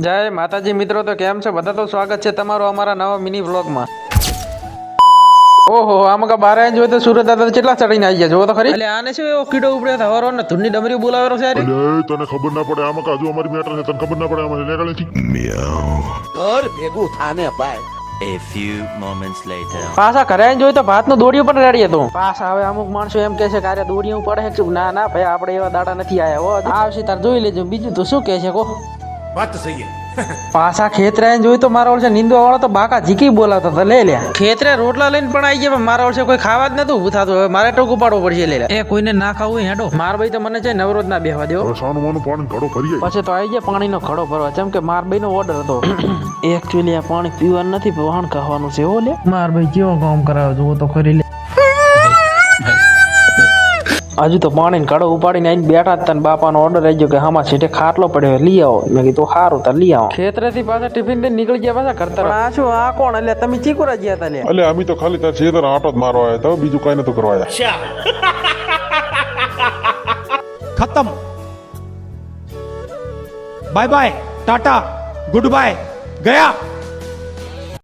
જય માતાજી મિત્રો, તો કેમ છે બધા? તો સ્વાગત છે તમારું અમારા નવા મિની વ્લોગમાં. ઓહો, આમાં કા 12 ઇંચ હોય તો સુરત દાદા કેટલા ચડીને આવી ગયા જો તો ખરી. એટલે આને શું એવો કીડો ઉપડ્યો થવારો ને ધૂનની ડમરી બોલાવેલો છે. અરે તને ખબર ના પડે આમાં કાજુ અમારી મેટર છે, તને ખબર ના પડે આમાં નીકળે ઘર ભેગું થાને ભાઈ. A few moments later. પાછા ઘરે આવીને જોયું તો ભાતનું દોડિયું પણ રેડી હતું. પાછા હવે અમુક માણસો એમ કે છે કે અરે દોડિયું પડે છે. ના ના ભાઈ, આપણે એવા દાડા નથી આયા હો. આવશે તાર જોઈ લેજો. બીજું તો શું કે છે કો વાત સહી. પાછા ખેતરે આવીને જોયું તો મારા ઓળશે નીંદવા વાળો તો બાકા ઝીકી બોલાવતા હતા. લે લે ખેતરે રોટલા લઈને પણ આવી ગયા. મારા ઓળશે કોઈ ખાવા જ નતું ઉભું થતું. હવે મારે ટોકું પાડવું પડશે. લે એ કોઈને ના ખાવું હેડો. માર ભાઈ તો મને છે નવરોજ ના બેહવા દેવો. હવે સાનું માનું પાણી ઘડો ભરીએ. પછી તો આવી ગયા પાણીનો ઘડો ભરવા. જેમ કે માર ભાઈ નો ઓર્ડર હતો. એકચ્યુઅલી આ પાણી પીવાનું નથી, વહાણ ખાવાનું છે. હો લે માર ભાઈ કેવો કામ કરાવે જો તો ખરી. લે હજુ તો પાણી ઘડો ઉપાડીને આવીને બેઠા હતા. બાપાનો ઓર્ડર આવી ગયો કે હામાં સીટે ખાટલો પડ્યો લઈ આવો. મેં કીધું સારું તો લઈ આવો. ખેતરેથી પાછા ટિફિન લઈને નીકળી ગયા પાછા કરતા. આ શું આ કોણ? એટલે તમે ચીકુરા ગયા હતા. લે એટલે અમે તો ખાલી તાર છે તાર આટો જ મારવા આવ્યા હતા, બીજું કઈ નતું કરવા આવ્યા. खत्म bye bye tata goodbye गया।